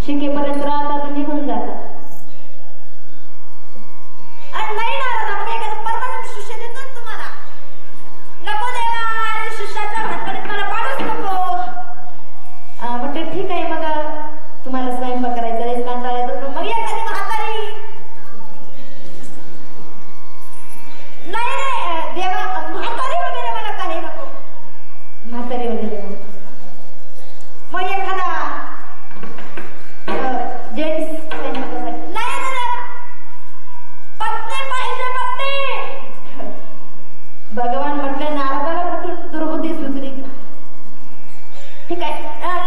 शिकेपर्यंत राहतात आणि निघून जातात. नाही नारदा, मग एखादं परमनंट शिष्य देतो ना तुम्हाला. नको देवा, अरे शिष्याच्या भानगडीत मला पाडूच नको. म्हटलं ठीक आहे, मग तुम्हाला स्वयंपाक करायचा आहे, कंटाळा येतो, मग एखादी म्हातारी. नाही रे देवा, म्हातारी वगैरे मला काही नको. म्हातारी वगैरे मग एखादा जेंट्स स्वयंपाकासाठी. नाही ना, पत्नी पाहिजे, पत्नी. भगवान म्हटले नारदाला कुठून दुर्बुद्धी सुचली. ठीक आहे,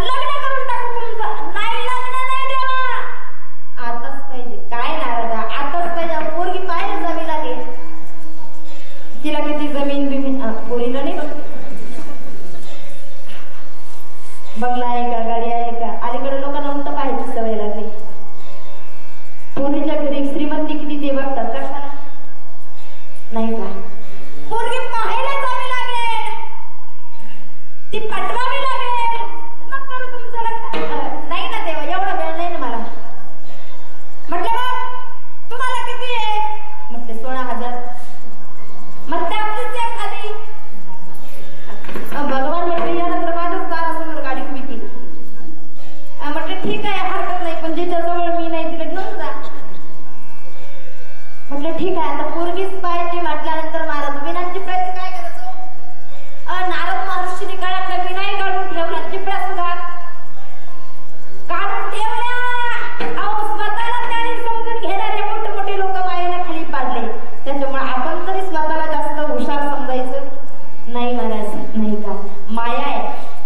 लग्न करून टाकू तुमचं. नाही, लग्न नाही देवा, आताच पाहिजे. काय नारदा, आताच पाहिजे? पोरगी पाहायला जावी लागेल. तिला किती जमीन बिमीन पोरीला नाही बघ, बंगला आहे का, गाडी आहे का. अलीकडे लोकांना उलट पाहायची सवय लागली. पोरीच्या घरी श्रीमंती किती ते बघतात, कशाला नाही का. पोरगी पाहायला जावी लागेल, ती पटवावी लागेल, मग करू तुमचं लग्न. नाही ना तेव्हा, एवढा वेळ नाही ना मला. म्हटलं मग तुम्हाला किती आहे? मग ते 16,000. मग त्यातलीच एखादी. भगवान म्हटले यानंतर माझ्याच दारासमोर गाडी उभी केली. म्हटलं ठीक आहे, हरकत नाही, पण जिच्याजवळ मी नाही तिला घेऊन जा. म्हटलं ठीक आहे, आता पोरगीच पाहिजे म्हटल्यानंतर महाराज विना चिपळ्याची काय करायचं. नारद महर्षीने गळ्यातल्या विनाई काढून ठेवला, चिपळ्या सुद्धा काढून ठेवल्या. स्वतःला त्याने समजून घेणारे मोठे लोक मायेला खाली पाडले. त्याच्यामुळे आपण तरी स्वतःला जास्त हुशार समजायचं नाही महाराज, नाही का. माया आहे,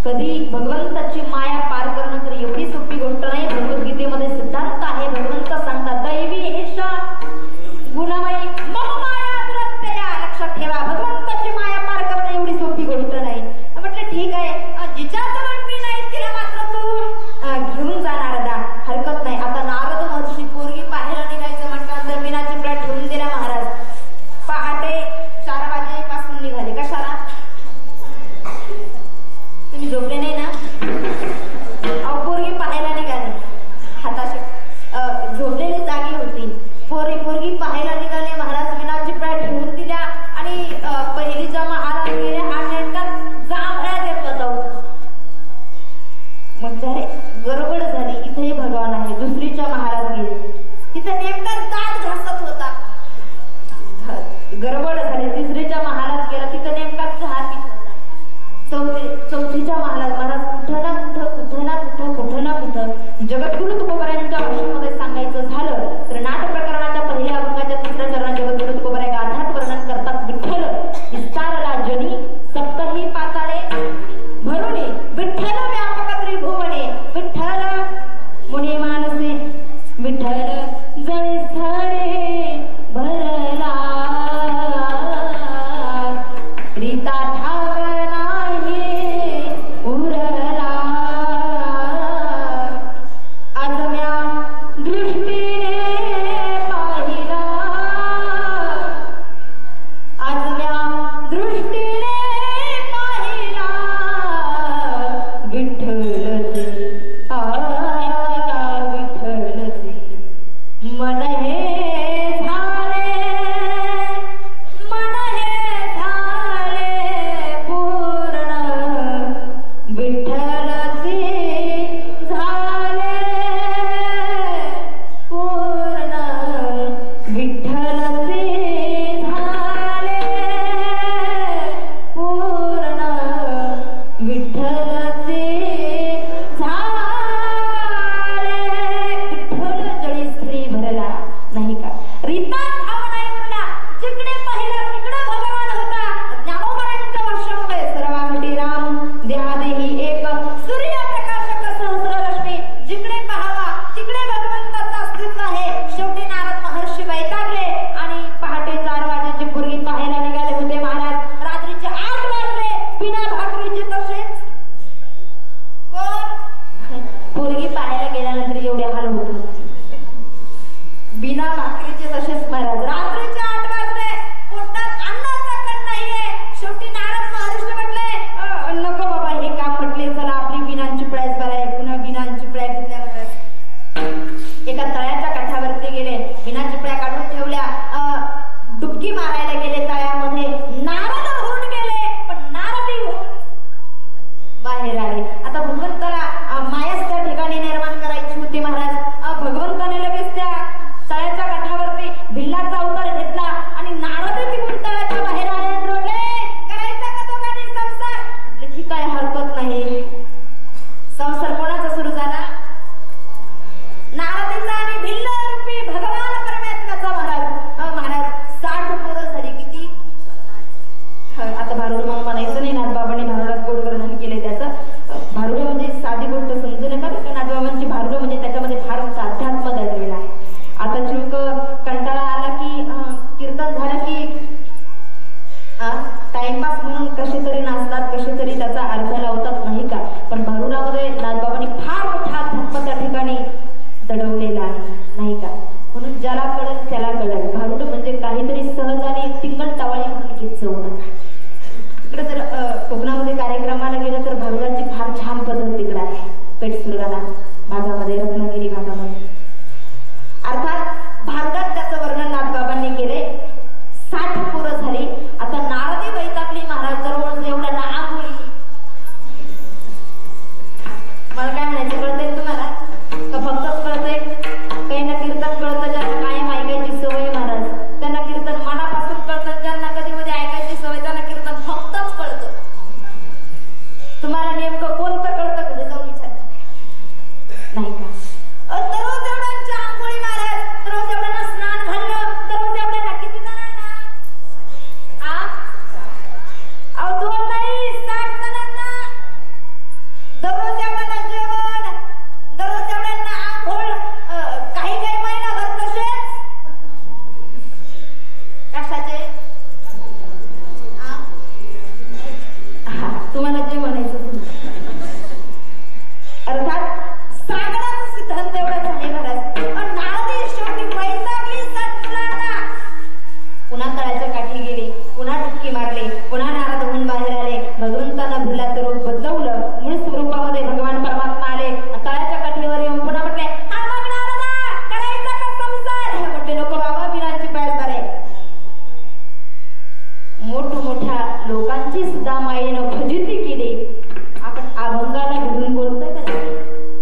कधी भगवंताची माया पार करणं तर एवढी सोपी गोष्ट नाही. भगवद्गीतेमध्ये सिद्धांत आहे, भगवंत सांगतात दैवी एषा गुणमयी मम माया दुरत्यया. लक्षात ठेवा, भगवंताची माया पार करणं एवढी सोपी गोष्ट नाही. म्हटलं ठीक आहे, जिच्याजवळ मी नाही तिला मात्र तू घेऊन जा नारदा, हरकत नाही. आता नारद महर्षी पोरगी पाहायला निघायचं म्हटल्यानंतर विना चिपळ्या ठेवून दिल्या महाराज. पहाटे 4 वाजेपासून निघाले. कशाला? तुम्ही झोपले नाही ना? पोरगी पाहायला निघाले. हाताशी झोपलेली जागी होती. पोरगी पाहायला निघाले महाराज. विना चिपळ्या ठेवून दिल्या आणि पहिलीच्या महाराज गेले. हा नेमका जांभळ्या देत होता. मग अरे गडबड झाली, इथेही भगवान आहे. दुसरीच्या महाराज गेले, तिथे नेमका दात घासत होता. गडबड झाली. तिसरीच्या महाराज गेला, तिथे नेमका चहा पीत होता. चौथीच्या महाराज कुठं ना कुठं जगद्गुरु तुकोबरायांच्या भाषेमध्ये सांगायचं झालं तर नाट प्रकरणाच्या पहिल्या अभंगाच्या 3ऱ्या चरणात जगद्गुरु तुकोबराय गाथात वर्णन करतात. विठ्ठल विस्तारला जनी सप्तही पाताळे भरुणे, विठ्ठल व्यापक त्रिभुवने, विठ्ठल मुनी मानसे, विठ्ठल जळी स्थळे भरला, रीता ठाव नाही उरला, आजम्या नाही का? म्हणून ज्याला कळेल त्याला कळेल. भारुड म्हणजे काहीतरी सहज आणि टिंगल टवाळी म्हणून घेत जाऊ नका. इकडे जर कोकणामध्ये कार्यक्रमाला गेलं तर भारुडाची फार छान पद्धत तिकडे आहे. पेठसुरगाणा भागामध्ये, रत्नागिरी भागामध्ये. अर्थात भारुडात त्याचं वर्णन नाथबाबांनी केले. 60 पोरं झाली. आता नारदी वैतागली महाराज जवळ एवढ्या आंघोळी. मला काय म्हणायचं कळतंय तुम्हाला का? फक्तच कळतंय? काही ना कीर्तन कळतं ज्यांना कायम ऐकायची सवय महाराज, त्यांना कीर्तन मनापासून कळतं. ज्यांना कधी मध्ये ऐकायची सवय त्यांना कीर्तन फक्तच कळतं. तुम्हाला नेमकं कोणतं कळतं घरी जाऊन विचार नाही का? दररोज एवढ्यांच्या आंघोळी महाराज, दररोज एवढ्यांना स्नान घालणं, दररोज एवढ्यांना किती जणांना? अहो 2 नाही 60 जणांना. दररोज एवढ्यांना जेवण, दररोज एवढ्यांना आंघोळ, काही काही महिनाभर तसेच. कशाचे? तुम्हाला जे म्हणायचं. अर्थात सांगण्याचा सिद्धांत एवढाच आहे महाराज. पण नारदी शेवटी वैतागली 60 मुलांना. पुन्हा तळ्याच्या काठी गेले, पुन्हा डुबकी मारले, पुन्हा नारद होऊन बाहेर आले. भगवंतांना भिल्लाचं रूप बदलवलं. मूळ स्वरूपामध्ये भगवान परमात्मा आले. तळ्याच्या काठीवर येऊन पुन्हा म्हटले, हा मग नारदा करायचा का संसार? हे म्हटले, नको बाबा, बिनाची प्यास बरे. मोठमोठ्या लोकांची सुद्धा मायेनं फजिती केली. आपण अभंगाला घेऊन बोलतोय का?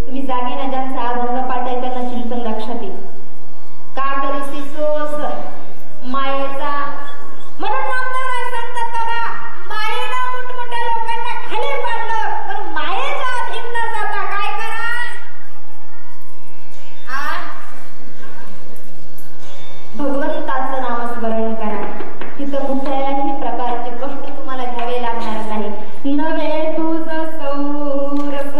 तुम्ही जागे ना, ज्यांचा अभंग पाठ आहे त्यांना चिंतन लक्षात येईल. का करीसी सोस मायेचा? म्हणून नामदार आहे सांगतात बाबा, मायेनं मोठमोठ्या लोकांना खाली पाडलं, पण मायेच्या अधीन न जाता काय करा? भगवंताचं नामस्मरण करा. तिथं कुठल्याही प्रकारचे कष्ट तुम्हाला घ्यावे लागणार नाही. नवे तुझं सौरस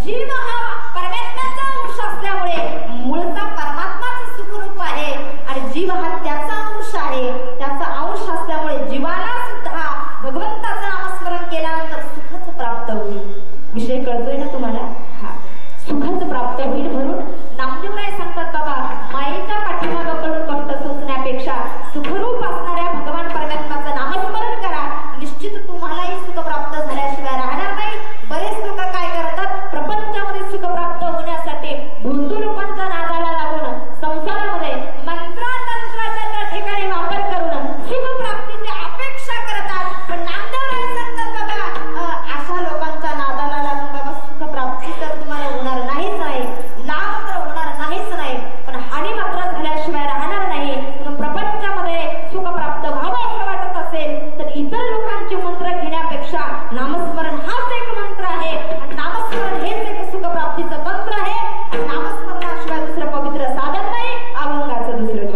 जीव हा परमात्म्याचा अंश असल्यामुळे मूळचा परमात्माचं सुखरूप आहे आणि जीव हा त्याचा अंश आहे. त्याचा अंश असल्यामुळे जीवाला सुद्धा भगवंताचं नामस्मरण केल्यानंतर सुखच प्राप्त होईल. विषय कळतोय ना तुम्हाला? हा, सुखच प्राप्त होईल म्हणून नामदेवराय सांगतात बाबा, मायेच्या पाठीमागं पडून कष्ट सोसण्यापेक्षा सुखरूप असणाऱ्या भगवान परमात्म्याचं नामस्मरण करा. निश्चित तुम्हालाही सुख प्राप्त झाल्याशिवाय राहणार नाही. बरेच लोक काय करतात, प्रपंचामध्ये सुख प्राप्त होण्यासाठी भूतू लोकांच्या नादाला लागून संसारामध्ये मंत्रातंत्राचा त्या ठिकाणी वापर करून सुख प्राप्तीची अपेक्षा करतात. पण नामदेवराय सांगतात बाबा, अशा लोकांच्या नादाला लागून बाबा सुख प्राप्ती तर तुम्हाला होणार नाहीच नाही, लाभ तर होणार नाहीच नाही, पण हानी मात्र झाल्याशिवाय राहणार नाही. म्हणून प्रपंचामध्ये सुख प्राप्त व्हावं असं वाटत असेल तर इतर लोकांचे मंत्र घेण्यापेक्षा नामस्मरण हाच एक मंत्र आहे आणि नामस्मरण हेच एक सुख प्राप्तीचं तंत्र आहे. नामस्मरणाशिवाय दुसरं पवित्र साधन नाही, अभंगाचं दुसरं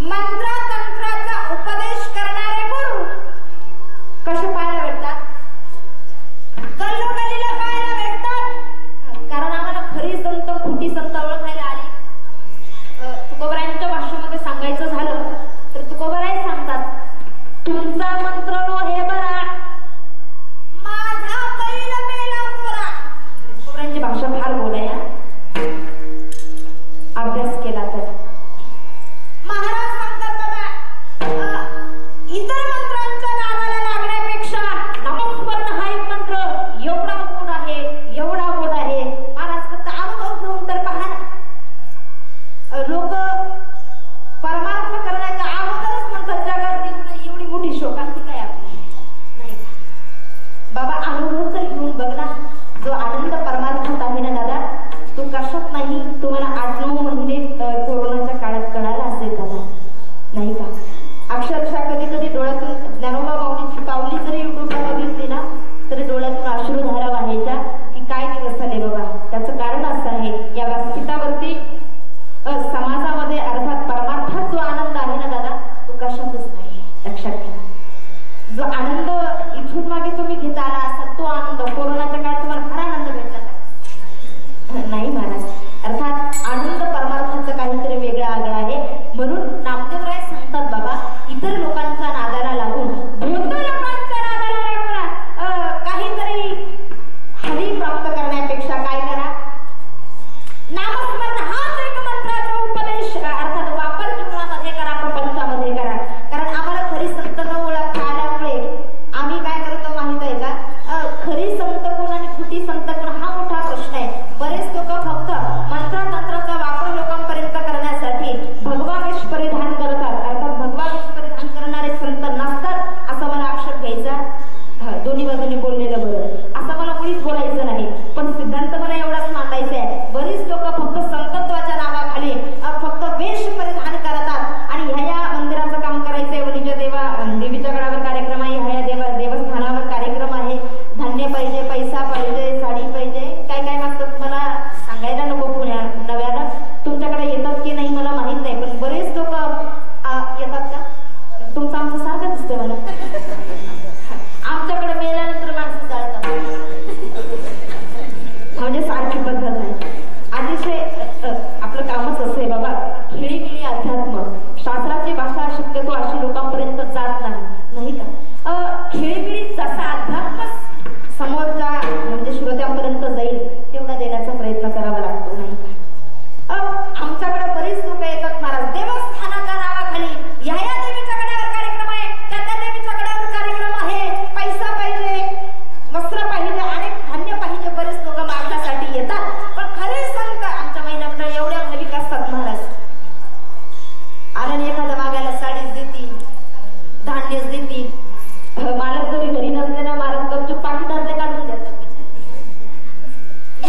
मंत्रतंत्राचा उपदेश करणारे गुरु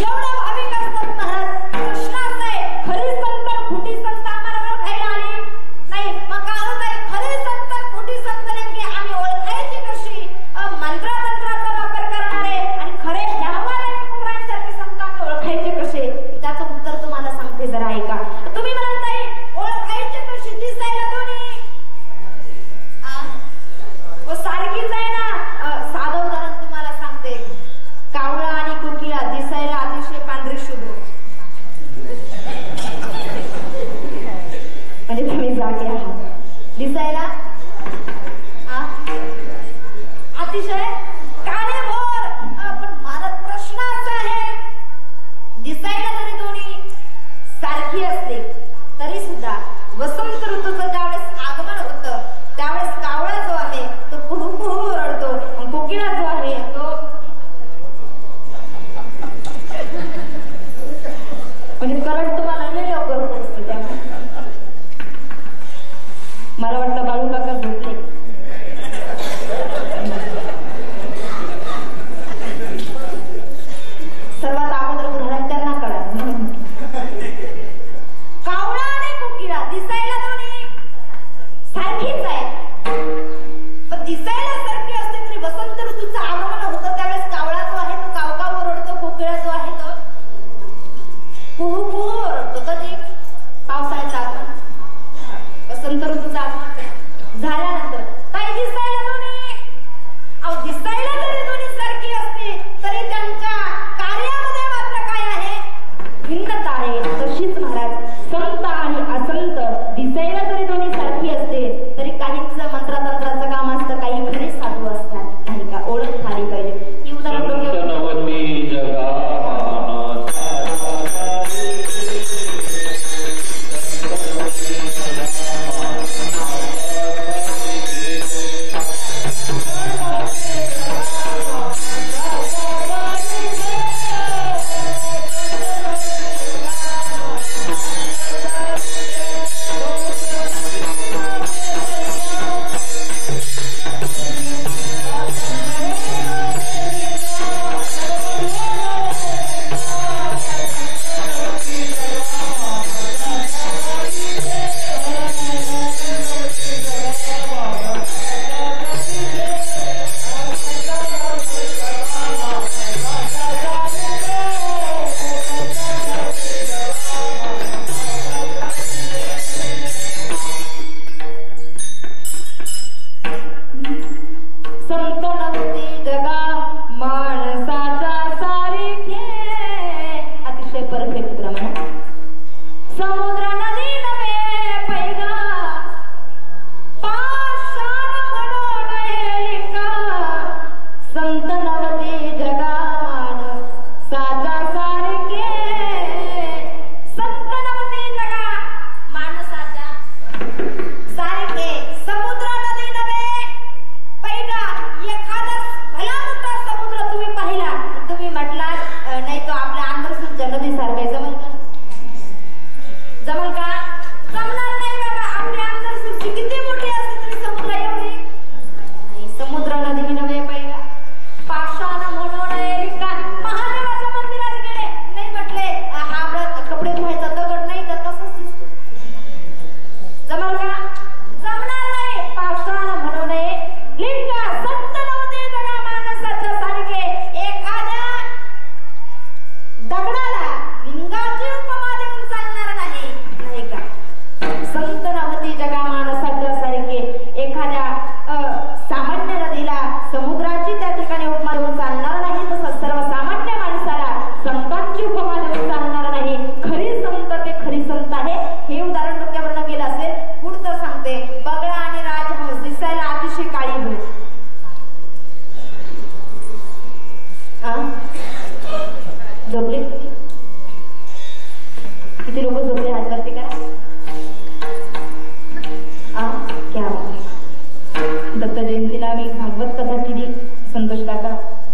एवढं भाविक असतात महाराज. प्रश्न असा आहे, खरी संत खोटी संत आम्हाला ओळखायला आली नाही. मग काय होत आहे, खरी संत खोटी संत नेमकी आम्ही ओळखायची कशी? मंत्रतंत्राचा वापर करणारे आणि खरे ह्यावाले कुराणसारखे संत आम्ही ओळखायचे कसे? त्याचं उत्तर तुम्हाला सांगते, जरा ऐका. तुम्ही म्हणाल ताई ओळखायचे कशी? दिसायला दोन्ही सारखीच आहे ना. साधं उदाहरण तुम्हाला सांगते. कावळा आणि कोकिळा दिसायला अतिशय पांढरी शुभ्र, म्हणजे तुम्ही जागे आहात. दिसायला अतिशय काळेभोर. पण माझा प्रश्न असा आहे, दिसायला जरी दोन्ही सारखी असली तरी सुद्धा वसंत ऋतूचं ज्यावेळेस आगमन होतं त्यावेळेस कावळा जो आहे तो कुहू कुहू ओरडतो आणि कोकिळा जो आहे तो म्हणजे करंट तुम्हाला लय लवकर पोहोचतो. त्यामुळे मला वाटतं बाळू काका झोपले. सर्वात अगोदर उदाहरण त्यांना कळा. कावळा आणि कोकिळा दिसायला दोन्ही सारखीच आहे, पण दिसायला सारखी असते तरी वसंत ऋतूचं आगमन होतं त्यावेळेस कावळा जो आहे तो कावकाव ओरडतो, कोकिळा जो आहे तो कुहू कुहू ओरडतो. कधी? पावसाळ्याचं आगमन, वसंत ऋतूचं आगमन झाल्यानंतर. ताई दिसायला दोन्ही, दिसायला जरी दोन्ही सारखी असते तरी त्यांच्या कार्यामध्ये मात्र काय आहे? भिन्नता आहे. तशीच महाराज संत आणि असंत दिसायला जरी दोन्ही सारखी असते तरी काहींचं मंत्रतंत्राचं काम असतं, काही खरे साधू असतात, नाही का? ओळख झाली पाहिजे. ही उदाहरण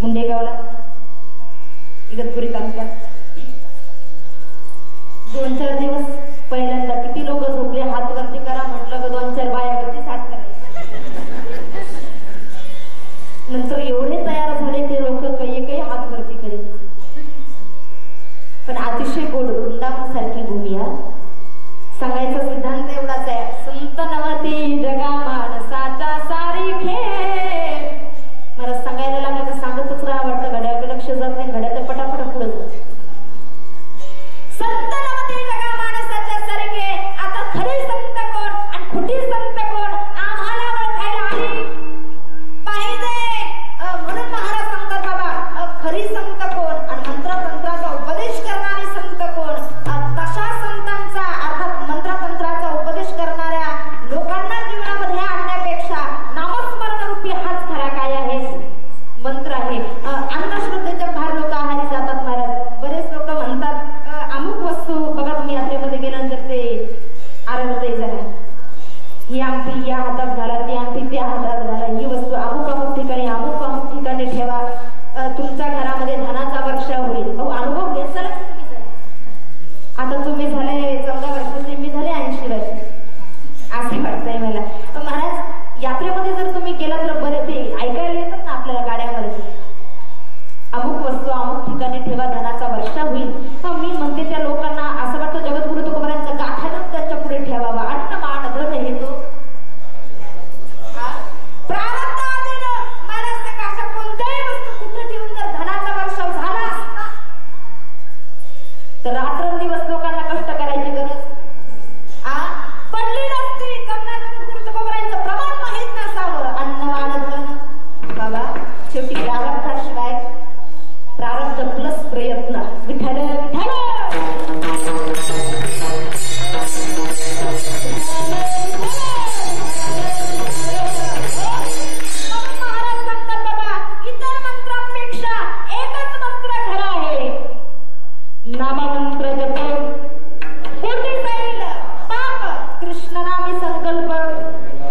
मुंडेगावला इगतपुरी तालुक्यात 2-4 दिवस पहिल्यांदा किती लोक झोपले हात वरती करा म्हटलं ग 2-4 बायावरतीच हात करायचे. नंतर एवढे तयार झाले ते लोक काही हात वरती करीत. अतिशय गोड वृंदावन सारखी भूमी आहे. सांगायचा सिद्धांत एवढाच आहे, संत नवती जगा माणसाच्या सारीखे. मला सांगायला लागलं तर सांगतच राहा वाटतं, घड्याकडे लक्ष जात नाही, घड्याचं पटापट पुढे जात. संत नवती जगा माणसाच्या सारखे. आता खरी संत कोण आणि खोटी संत कोण आम्हाला ओळखायला आली पाहिजे. म्हणून महाराज सांगतात बाबा, खरी संत कोण आणि मंत्रतंत्राचा उपदेश करणारी संत कोण. तशा संतांचा अर्थात मंत्रतंत्राचा उपदेश करणाऱ्या लोकांना जीवनामध्ये आणण्यापेक्षा नामस्मरण रूपी हाच खरा काय आहे, मंत्र आहे. अंधश्रद्धेच्या फार लोक आहारी जातात महाराज. बरेच लोक म्हणतात अमुक वस्तू बघा, तुम्ही यात्रेमध्ये गेल्यानंतर ते आरडतही झाला, ही अंगठी या हातात घाला, ती अंगठी त्या हातात घाला, ही वस्तू अमुक अमुक ठिकाणी अमुक अमुक ठिकाणी ठेवा, तुमच्या घरामध्ये धनाचा वर्षाव होईल. अनुभव घेत झाला तुम्ही जरा. आता तुम्ही झाले 14 वर्षाचे, मी झाले 80 वर्ष, असं वाटतंय मला. महाराज यात्रेमध्ये जर तुम्ही गेला तर बरे ते ऐकायला येतात ना आपल्याला गाड्यामध्ये, अमुक वस्तू अमुक ठिकाणी ठेवा, धनाचा वर्षाव होईल. मी म्हणते त्या लोकांना असं वाटतं जगद्गुरु तुकोबारांचा गाठानच त्यांच्या पुढे ठेवावा. अन्न मान धन हे तो प्रारब्ध आधीनं महाराज अशा कोणत्याही वस्तू कुठे ठेवून जर धनाचा वर्षाव झाला असता तर रात्रंदिवस लोकांना कष्ट करायची गरज पडली नसती. त्यांना जगद्गुरु तुकोबारांचं प्रमाण माहित नसावं. अन्न मान धन बाबा, शेवटी प्रारब्धाशिवाय प्रारब्ध प्लस प्रयत्न. विठ्ठल विठ्ठल महाराज सांगतात बाबा, इतर मंत्रांपेक्षा एकच मंत्र खरा आहे. नाममंत्र जप कोटी जाईल पाप, कृष्ण नामी संकल्प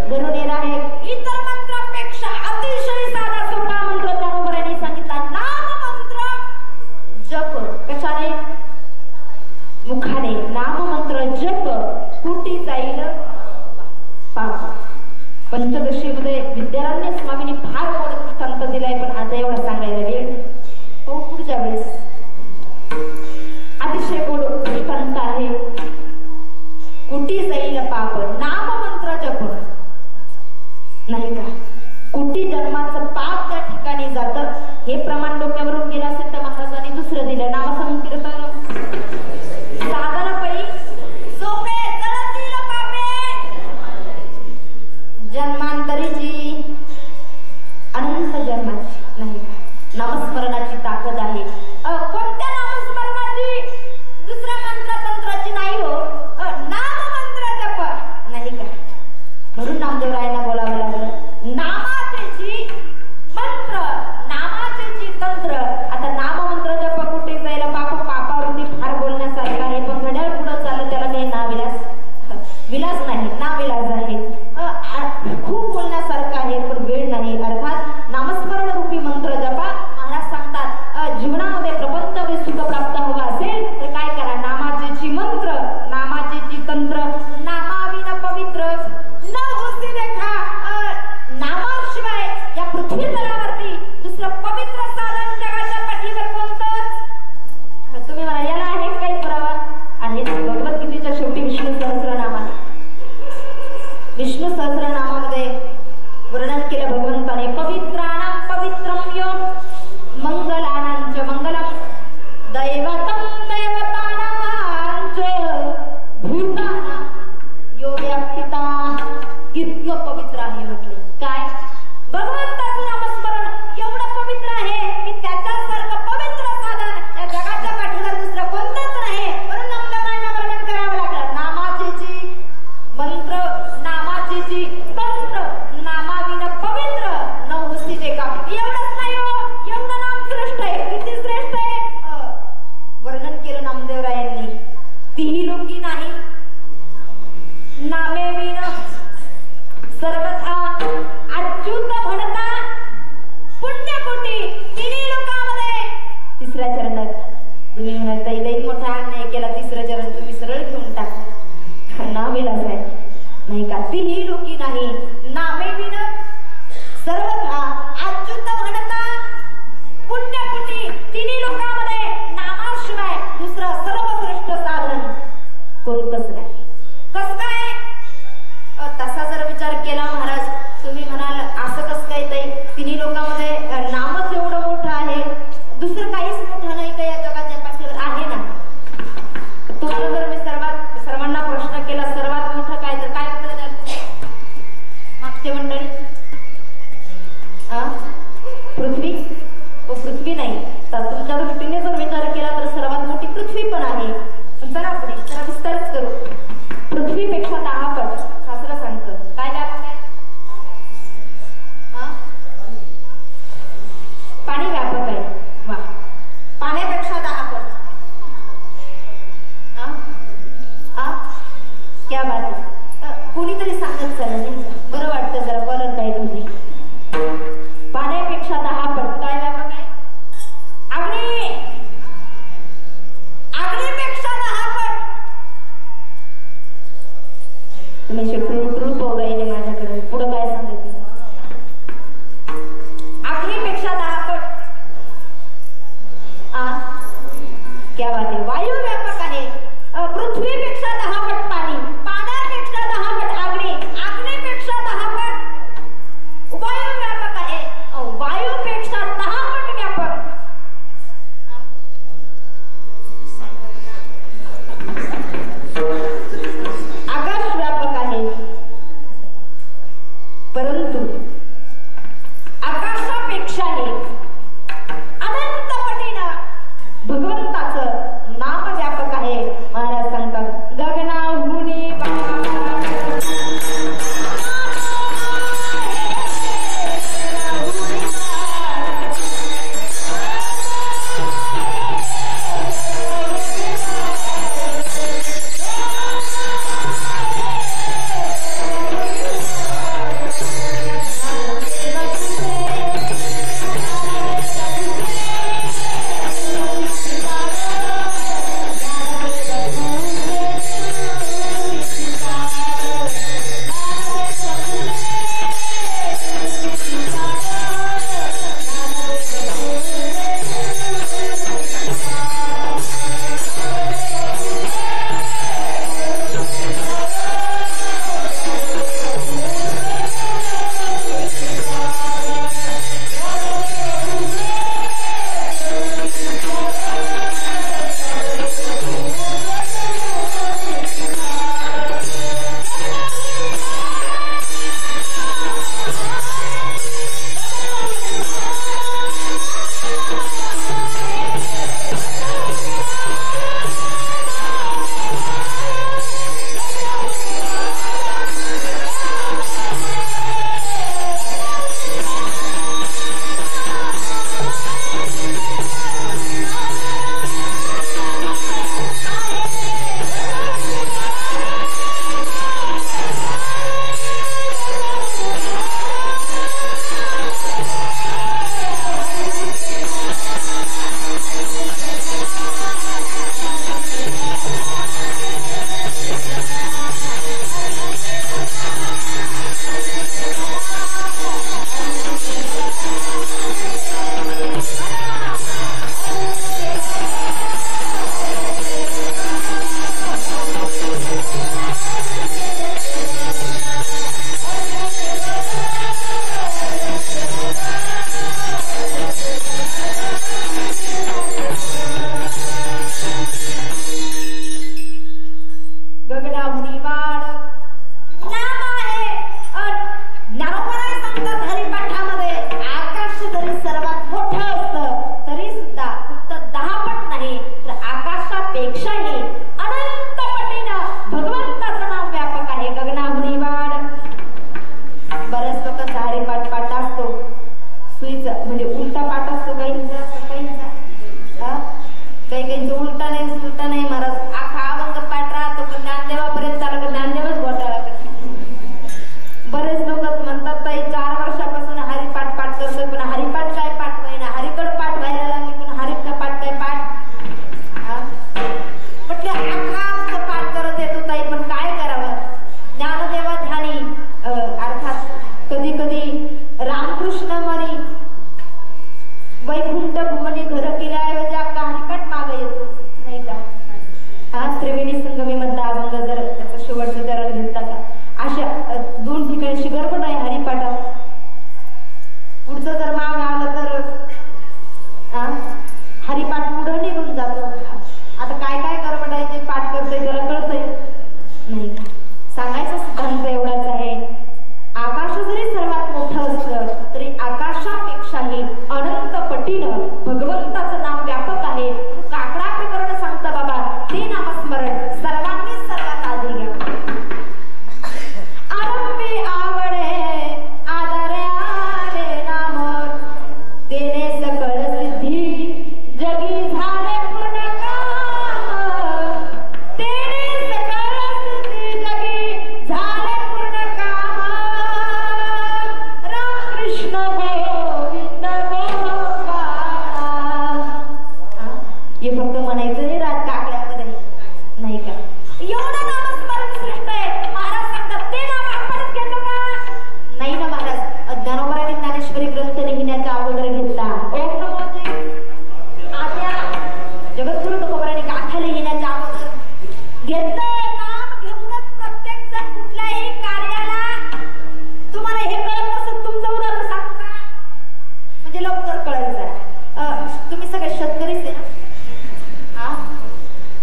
धरून येणार आहे. इतर मंत्रांपेक्षा अतिशय साधा सोपा मंत्र त्यानुसार सांगितला, नाममंत्र जप. कशाने? मुखाने. नाममंत्र जप कुटी जाईल पाप. पंचदशीमध्ये विद्यारण्य स्वामींनी फार मोठा दृष्टांत दिलाय, पण आता एवढा सांगायला वेळ हो पुढच्या वेळेस. अतिशय गोड दृष्टांत आहे. कुटी जाईल पाप, नाममंत्र जप. नाही का, कुटी जन्माचं पाप त्या ठिकाणी जातं. हे प्रमाण डोक्यावरून गेलं असेल तर महाराजांनी दुसरं दिलं, नामसंकीर्तन. साधनपरी सोपे जळतील पापे, जन्मांतरीची अनंत जन्माची. नाही का, नामस्मरणाची ताकद आहे. कोणत्या नामस्मरणाची? दुसऱ्या मंत्रतंत्राची नाही हो, नाममंत्र जप. नाही का, म्हणून नामदेवरायांना बोलावं लागलं, नामाचे जी मंत्र, नामाचे जी तंत्र. आता नाममंत्र जप कुठे जायला पाप, पापावरती फार बोलण्यासारखं आहे, पण घड्याळ पुढं चाललं त्याला काही नाविलास, विलास नाही, नाविलास आहे. खूप बोलण्यासारखं आहे पण वेळ नाही. अर्थात नामस्मरण रूपी मंत्र जपा. महाराज सांगतात जीवनामध्ये प्रपंचामध्ये सुख प्राप्त हवं असेल तर काय करा, नामाचे जी मंत्र, नामाचे जी तंत्र. नामाविना पवित्र न होसी देखा. नामाशिवाय या पृथ्वी तलावरती दुसरं पवित्र साधन जगाच्या पाठीवर कोणतंच. तुम्ही म्हणा याला आहे काही पुरावा? आहे. भगवद्गीतेच्या शेवटी विष्णू सहस्रनाम आहे. विष्णू सहस्रनामामध्ये वर्णन केलं भगवंताने, पवित्राणां पवित्रं यो मंगलानां च मंगलम, दैवतं दैवतानां च भूतानां यो व्याप्तिता. इतकं पवित्र आहे म्हटले. काय? भगवंताचं नामस्मरण एवढं पवित्र आहे की त्याच्यासारखं पवित्र साधन या जगाच्या पाठीवर दुसरं कोणतंच नाही. म्हणून नामदेवरायांना वर्णन करावं लागलं, नामाचे जी मंत्र, नामाचे जी तंत्र, नामाविना पवित्र न होसी देखा. एवढंच नाही हो, एवढं नाम श्रेष्ठ आहे. किती श्रेष्ठ आहे वर्णन केलं नामदेवरायांनी. तीही लोकी नाही. नामे विन सर्वथा अच्युत म्हणता पुण्यकोटी. तिन्ही लोकांमध्ये तिसऱ्या चरणात तुम्ही म्हणाल ताई लई मोठा अन्याय केला, तिसरं चरण तुम्ही सरळ घेऊन टाका, नाविलाज आहे. नाही का, तीही लोकी नाही. नामे विन सर्वथा अच्युत म्हणता पुण्यकोटी. तिन्ही लोकांमध्ये नामाशिवाय दुसरं सर्व आहे, वायू व्यापक आहे, पृथ्वीपेक्षा 10 पट पाणी, पाण्यापेक्षा 10 पट अग्नी, अग्नीपेक्षा 10 पट वायू व्यापक आहे, वायूपेक्षा 10 पट व्यापक आकाश व्यापक आहे. परंतु आकाशापेक्षाही अनंत पटीनं भगवंताचं नाम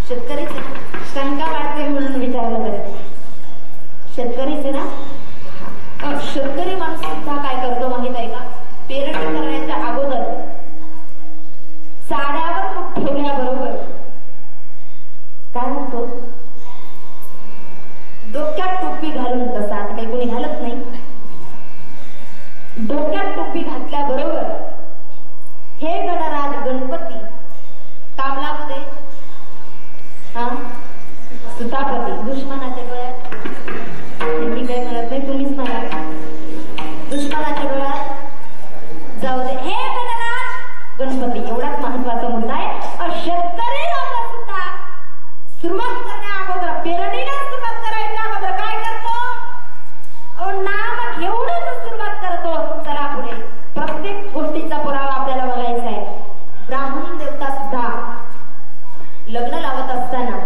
शेतकरीच आहे ना? शंका वाटते म्हणून विचारलं बरं. शेतकरीच आहे ना? शेतकरी माणूस सुद्धा काय करतो माहित आहे का? पेरणी करण्याच्या अगोदर साड्यावर मूठ ठेवल्याबरोबर काय म्हणतो? डोक्यात टोपी घालून, तसं आता काही कोणी घालत नाही, डोक्यात टोपी घातल्याबरोबर हे गणराज गणपती कामलामध्ये हा सुतापती दुश्मनाच्या डोळ्यात, मी काही म्हणत नाही, तुम्हीच म्हणा. दुश्मनाच्या डोळ्यात जाऊ दे. हे गणराज गणपती एवढाच महत्वाचा मुद्दा आहे. शेतकरी लोक सुद्धा सुरुवात करण्या अगोदर, पेरणीला सुरुवात करायच्या अगोदर काय करतो? नाम घेऊनच सुरुवात करतो. चला पुढे. प्रत्येक गोष्टीचा पुरावा आपल्याला बघायचा आहे. ब्राह्मण देवता सुद्धा लग्न लावत असताना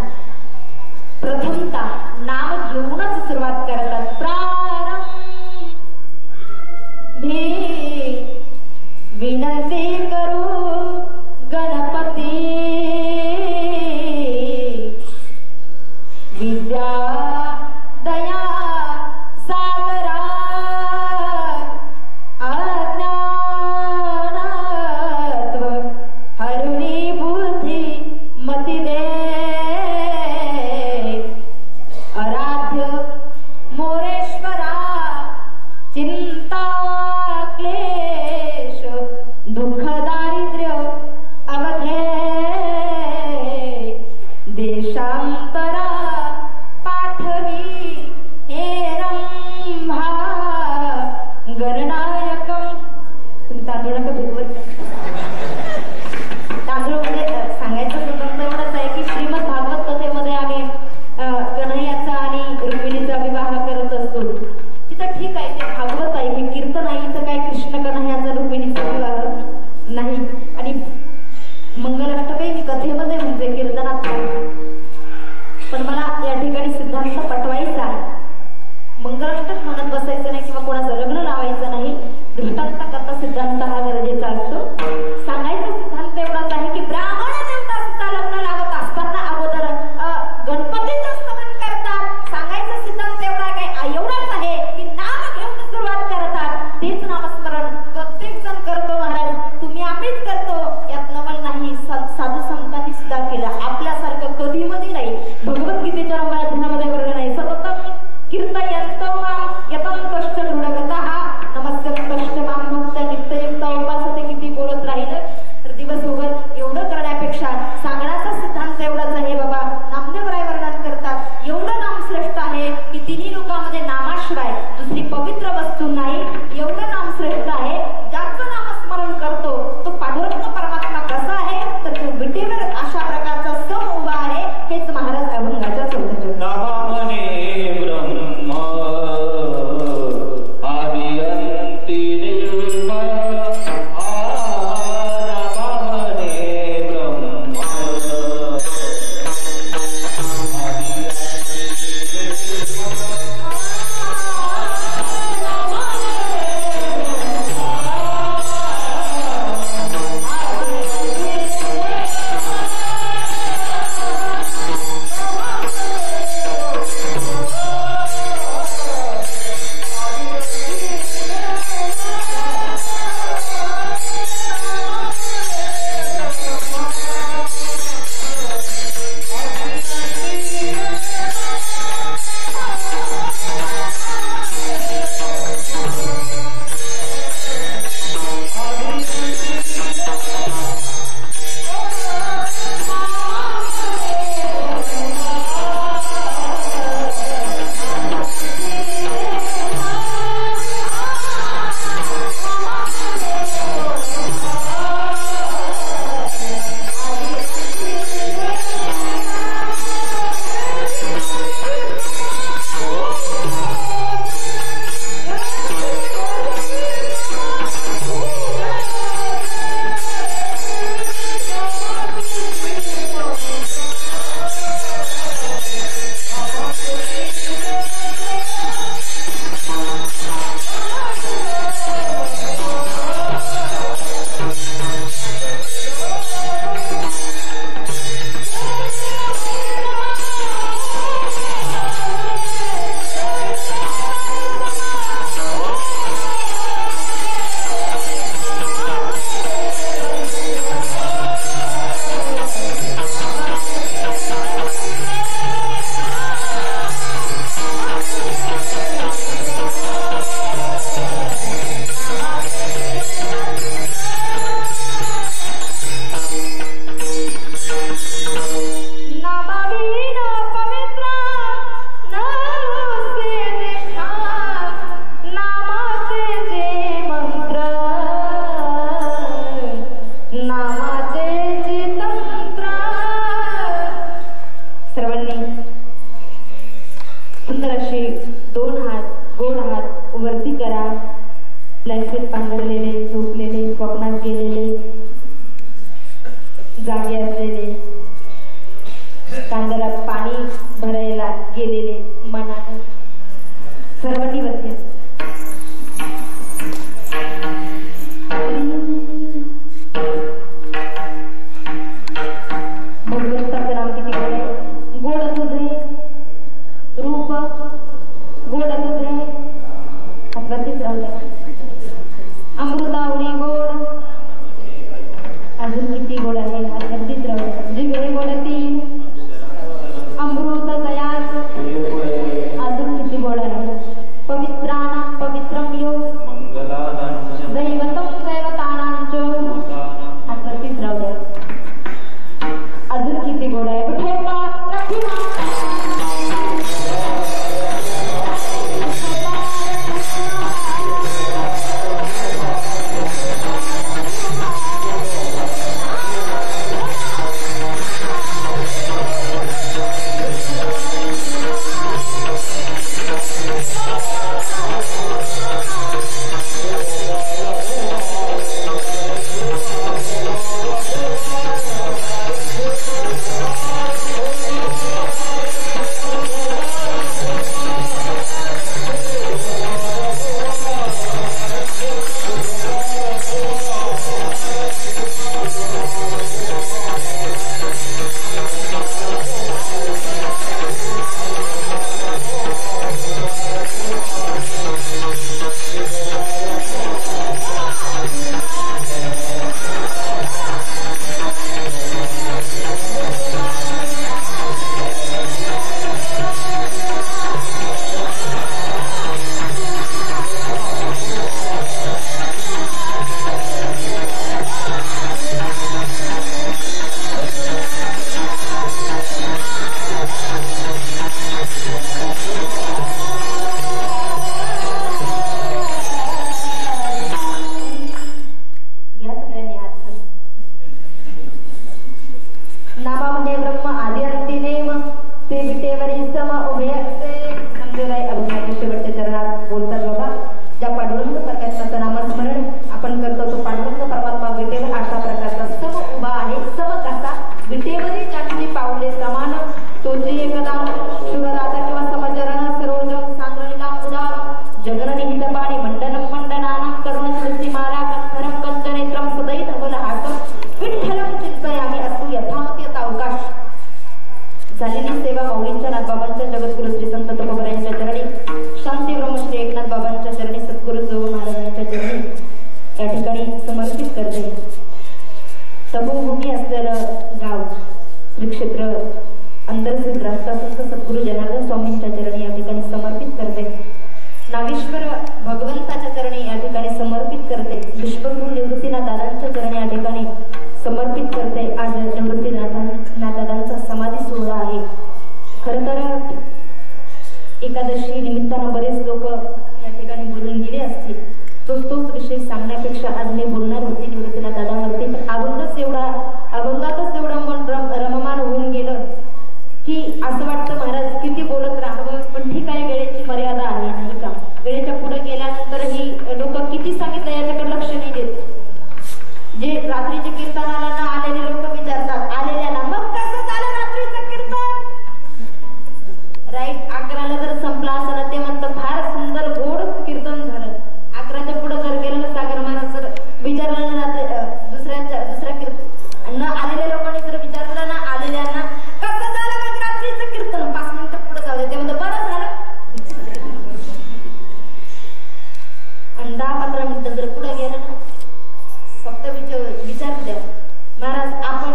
प्रथमतः नाम घेऊनच सुरुवात करतात. विनंती करू गणपती, विद्या दया सागरा, अज्ञानत्व हरुणी बुद्धी मती दे, आराध्य मोरेश्वरा चिंता क्लेश दुःख दारिद्र्य अवघे, देशांतरा पाठवी हे रंभा, गणनायकम. तुम्ही तांदूळ नका भिजवत. तांदूळ म्हणजे सांगायचं संबंध एवढाच आहे की श्रीमद भागवत कथेमध्ये आम्ही कन्हैयाचा आणि रुक्मिणीचा विवाह करत असतो. तिथं ठीक आहे, ते भागवत आहे, हे कीर्तन आहे, तर काय कृष्ण कन्हैयाचा रुक्मिणीचा विवाह नाही. आणि मंगलाष्टकही मी कथेमध्ये म्हणजे कीर्तनात, पण मला या ठिकाणी सिद्धांत पटवायचा आहे. ब्लँकेट पांघरलेले, झोपलेले, स्वप्नात गेलेले, जागे असलेले, कांद्याला पाणी भरायला गेलेले मनानं सर्वांनी वरती भगवंताचं नाव किती गोड आहे. गोड तुझे रूप, गोड तुझे हातवरतीच राहू द्या. अमृतावरी गोड, अजून किती गोड आहे हातवरतीच राहू द्या. जिवे गोडती अमृत दयाच, अजून किती गोड आहे. पवित्राणां पवित्रं यो दैवतं दैवतानांच, हातवरतीच राहू द्या. अजून किती गोड आहे. नामामध्ये ब्रह्म आदि अंती नेम, ते विटेवरी सम उभे असते. समजेलाय अभंगाच्या शेवटच्या चरणात बोलतात बाबा, ज्या पांडुरंग परमेश्वराचं नामस्मरण आपण करतो तो पांडुरंग परमात्मा विटेवर अशा प्रकारचा सम उभा आहे. सम कसा, विटेवरी ज्यांची पाऊले समान, तोची एकदा शिवराता किंवा समचरण सरोजम सांद्रणीला मुदा जगननी हितपाणी मंडनम मंडनानं करुण तुलसी माला कंधरम कंचनेत्रम सदैत अवलहासम विठ्ठलम चिंतयामि असू यथामती आता अवकाश. झालेली सेवा माऊलींच्या नाथबाबांच्या जगद्गुरु श्री संत तुकोबरायांच्या चरणी, शांती ब्रह्म श्री एकनाथ बाबांच्या चरणी, सद्गुरु जो महाराजांच्या चरणी या ठिकाणी समर्पित करते. तपोभूमी असलेलं गाव श्री क्षेत्र अंतर्सिद्ध राष्ट्रसंत सद्गुरु जनार्दन स्वामींच्या चरणी या ठिकाणी समर्पित करते. नागेश्वर भगवंताच्या चरणी या ठिकाणी समर्पित करते. विश्वगुरु निवृत्तीनाथ दादांच्या चरणी या ठिकाणी समर्पित करते. आज निवृत्तीनाथ दादांचा समाधी सोहळा आहे. खरं तर एकादशी निमित्तानं बरेच लोक या ठिकाणी बोलून गेले असतील. तोच विषय सांगण्यापेक्षा आज मी बोलणार होते निवृत्तीनाथ दादावरती, पण अभंगातच एवढं मन रममान होऊन गेलं की असं वाटतं महाराज किती बोलत राहावं, पण ठीक आहे, वेळेची मर्यादा आहे नाही का. वेळेच्या पुढे गेल्यानंतरही लोक किती सांगितलं याच्याकडे लक्ष नाही देत. जे रात्रीचे कीर्तनाला ना आलेले लोक विचारतात आलेल्या, मग कसं झालं रात्रीचं कीर्तन, राईट. 11ला जर संपला असं ना ते म्हणतं फार सुंदर गोड कीर्तन झालं. 11च्या पुढे जर गेलं ना सागर महाराज जर विचारलं ना दुसऱ्या कीर्तन न आलेल्या लोकांनी जर विचारलं ना आलेल्यांना कसं झालं मग रात्रीचं कीर्तन, 5 मिनिटं पुढे जाऊ दे, ते म्हणतं बरं झालं. आणि 10-15 मिनिटं जर पुढे गेलं ना फक्त विचार द्या महाराज, आपण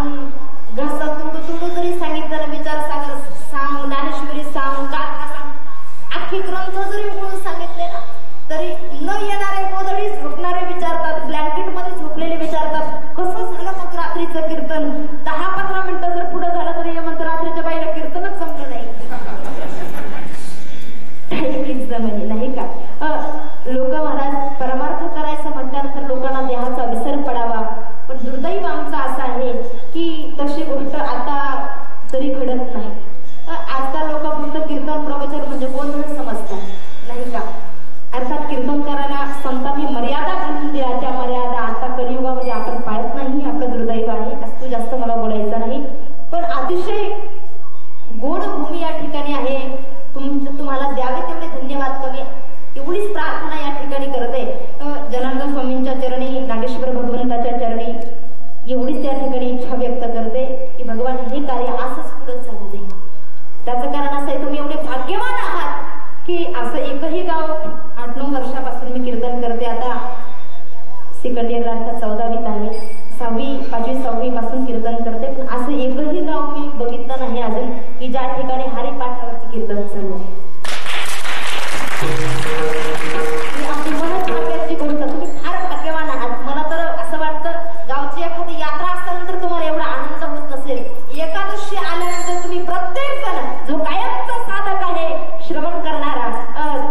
घसा तुडू जरी सांगितलं ना विचार सागर सांग, ज्ञानेश्वरी सांग, गाथा सांग, अख्खे ग्रंथ जरी म्हणून सांगितले ना तरी न येणारे गोधडी झोपणारे विचारतात, ब्लँकेट मध्ये झोपलेले विचारतात कसं झालं मग रात्रीचं कीर्तन. 10-15 मिनिटं जर पुढे झालं तरी हे म्हणतं रात्रीच्या बाईला कीर्तनच जमलं नाही. जमली नाही का. लोक महाराज परमार्थ करायचं म्हटल्यानंतर लोकांना देहाचा विसर पडावा, पण दुर्दैव आमचा असा आहे की तशी गोष्ट आता तरी घडत नाही. आजकाल लोक फक्त कीर्तन प्रवचन म्हणजे गोंधळ समजतात नाही का. अर्थात कीर्तन करायला संतांनी मर्यादा अतिशय गोड भूमी या ठिकाणी आहे. तुम्हाला द्यावे तेवढे धन्यवाद कमी, एवढीच प्रार्थना या ठिकाणी करते. जनार्दन स्वामींच्या चरणी, नागेश्वर भगवंताच्या चरणी एवढीच त्या ठिकाणी इच्छा व्यक्त करते की भगवान हे कार्य असंच पुढे चालू दे. त्याचं कारण असं आहे, तुम्ही एवढे भाग्यवान आहात की असं एकही गाव 8-9 वर्षापासून मी कीर्तन करते. आता सेकंड इयरला आता 14वीत आहे, 6वी 5वी 6वी पासून कीर्तन करते. पण असं एकही गाव मी बघितलं नाही अजून की ज्या ठिकाणी हरिपाठावरती कीर्तन चालू आहे. आपली मनच भाग्याची गोष्ट, तुम्ही फार भाग्यवान आहात. मला तर असं वाटतं गावची एखादी यात्रा असल्यानंतर तुम्हाला एवढा आनंद होत नसेल. एकादशी आल्यानंतर तुम्ही प्रत्येक जण जो कायमचा साधक आहे, श्रवण करणारा,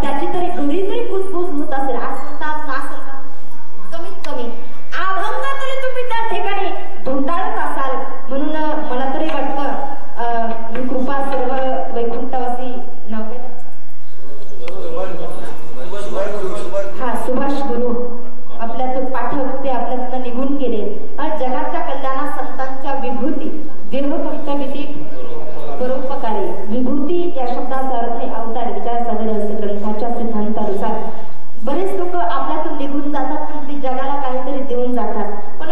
त्याची तरी घरी तरी कुजबुज होत असेल. आज म्हणतात असेल का? कमीत कमी अभंग तरी तुम्ही त्या ठिकाणी धुंडाळत असाल. म्हणून मला तरी वाटतं ही कृपा सर्व वैकुंठवासी नाव काय, हा सुभाष गुरु आपल्यातून पाठक ते आपल्यातून निघून गेले. जगाच्या कल्याणा संतांच्या विभूती, देह कष्टगती परोपकारी. विभूती या शब्दाचा अर्थ आहे अवतार. विचार सागर ग्रंथाच्या सिद्धांतानुसार बरेच लोक आपल्यातून निघून जातात पण ते जगाला काहीतरी देऊन जातात. पण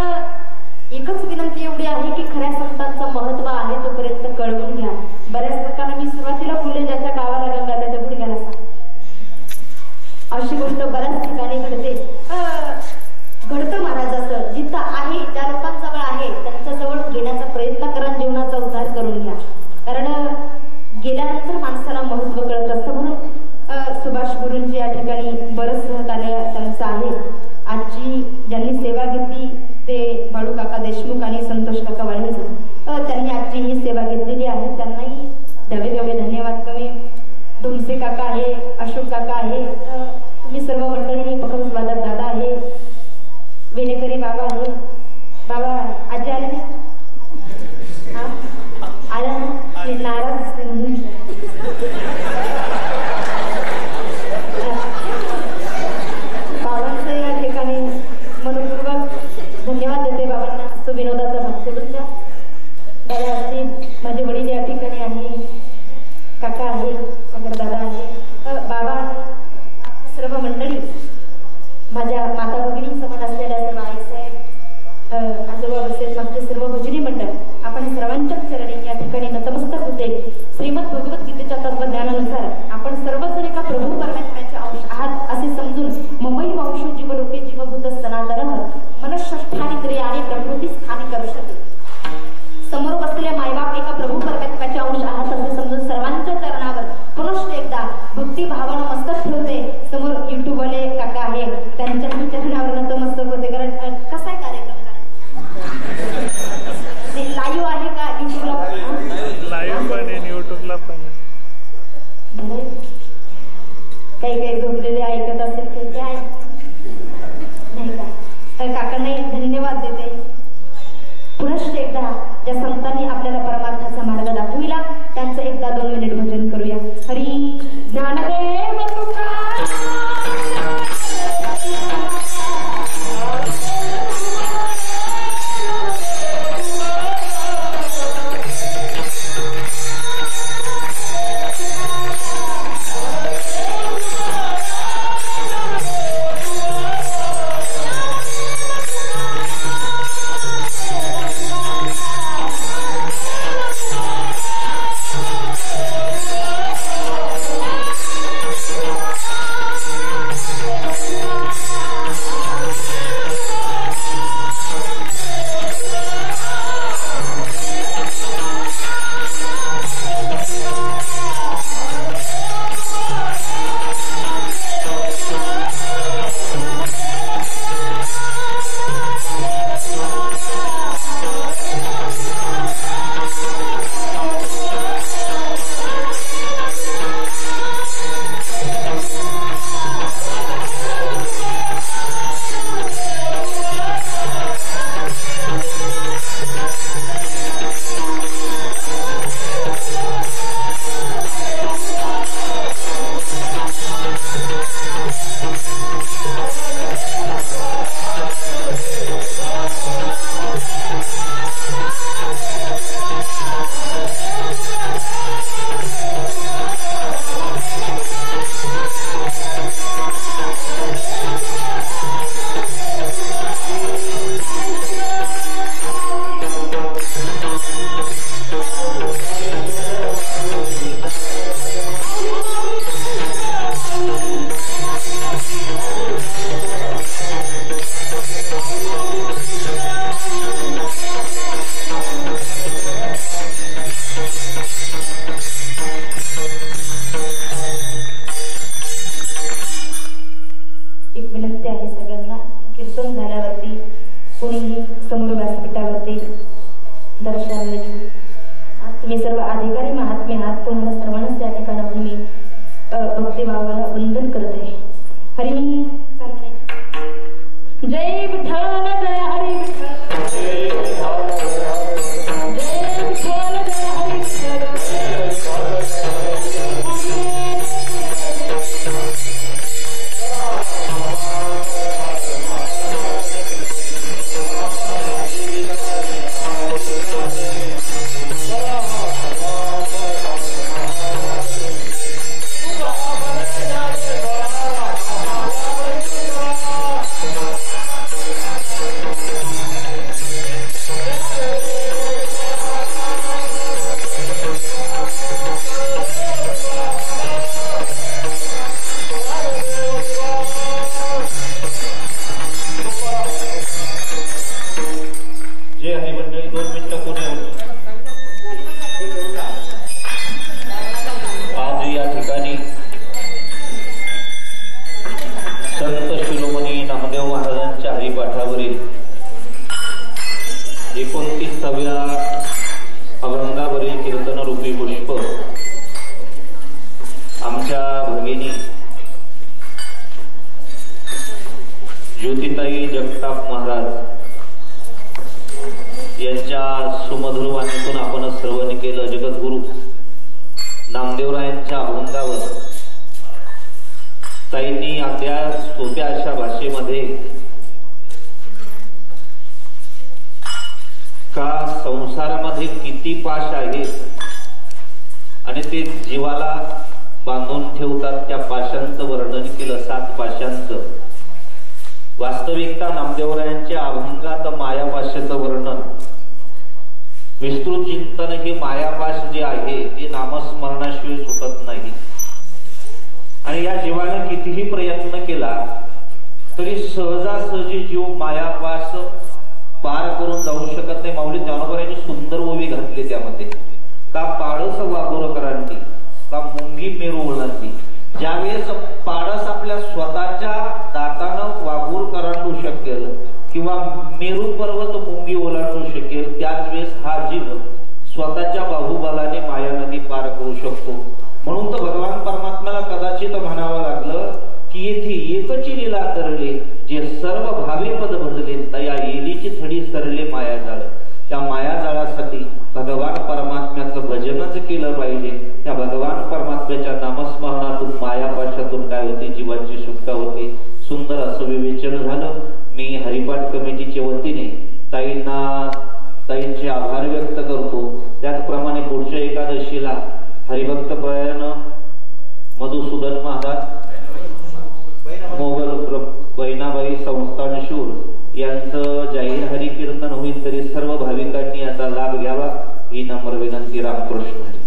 एकच विनंती एवढी आहे की खऱ्या संतांचं महत्व आहे तोपर्यंत कळवून घ्या. बऱ्याच लोकांना मी सुरुवातीला बोलले, ज्याच्या गावाला गंगा त्याच्या गुडघ्याला सांग. अशी गोष्ट बऱ्याच ठिकाणी घडते. घडतं महाराजाचं. जिथं आहे, ज्या लोकांजवळ आहे त्यांच्याजवळ घेण्याचा प्रयत्न करा, जीवनाचा उद्धार करून घ्या. कारण गेल्यानंतर माणसाला महत्व कळत असतं. म्हणून सुभाष गुरूंची या ठिकाणी बरंच सहकार्य त्यांचं आहे. आजची ज्यांनी सेवा घेतली ते बाळू काका देशमुख आणि संतोष काका वाळवे, त्यांनी आजची ही सेवा घेतलेली आहे. त्यांनाही द्यावे तेवढे धन्यवाद कमी. धुमसे काका आहे, अशोक काका आहे, तुम्ही सर्व मंडळी, पकड वादक दादा आहे, वेणेकरी बाबा आहे. बाबा आजी आले ना? हा आल्या ना? मी नाराज असते म्हणून. बाबांचं या ठिकाणी मनपूर्वक धन्यवाद देते. बाबांना तो विनोदाचा भाग सोडून द्या. दादा असतील, माझे वडील या ठिकाणी आहे, काका आहे, सागर दादा आहे, बाबा, सर्व मंडळी. महात्म्य हात कोणाला सर्वांनाच त्या ठिकाणाहून मी भक्तिभावाला वंदन करत आहे. हरी जय विठ्ठल जय हरी विठ्ठल जय विठ्ठल जय हरी ज्योतिताई जगताप महाराज यांच्या सुमधुर वाणीतून आपण श्रवण केलं. जगद्गुरु नामदेवरायांच्या अभंगावर ताईंनी आपल्या सोप्या अशा भाषेमध्ये का संसारामध्ये किती पाश आहे आणि ते जीवाला बांधून ठेवतात त्या पाशांचं वर्णन केलं. 7 पाशांचं. वास्तविकता नामदेवरायांच्या अभंगात मायापाशाचं वर्णन, विस्तृत चिंतन हे मायापाश जे आहे ते नामस्मरणाशिवाय सुटत नाही. आणि या जीवानं कितीही प्रयत्न केला तरी सहजासहजी जीव मायापाश पार करून जाऊ शकत नाही. माऊली ज्ञानोबा सुंदर ओवी घातली त्यामध्ये. का पाडस वाघोर करांती, का मुंगी मेरू ओलांती. ज्यावेळेस पाडस आपल्या स्वतःच्या दातानं वाघूर करांडू शकेल किंवा मेरू पर्वत मुंगी ओलांडू शकेल, त्याच वेळेस हा जीव स्वतःच्या बाहुबलाने माया नदी पार करू शकतो. म्हणून तर भगवान परमात्म्याला कदाचित म्हणावं लागलं की येथे एकची लीला करले, जे सर्व भावी पद भजले, तया येलीची थडी सरले मायाजाळ. त्या मायाजाळासाठी भगवान परमात्म्याचं भजनच केलं पाहिजे. त्या भगवान परमात्म्याच्या नामस्मरणातून मायापाशातून काय होते, जीवाची सुटका होते. सुंदर असं विवेचन झालं. मी हरिपाठ कमिटीच्या वतीने ताईंचे आभार व्यक्त करतो. त्याचप्रमाणे पुढच्या एकादशीला हरिभक्त परायण मधुसूदन महाराज, मोगल बहिणाबाई संस्थान शूर यांचं जाहीर हरिकीर्तन होईल. तरी सर्व भाविकांनी याचा लाभ घ्यावा ही नम्र विनंती. रामकृष्ण.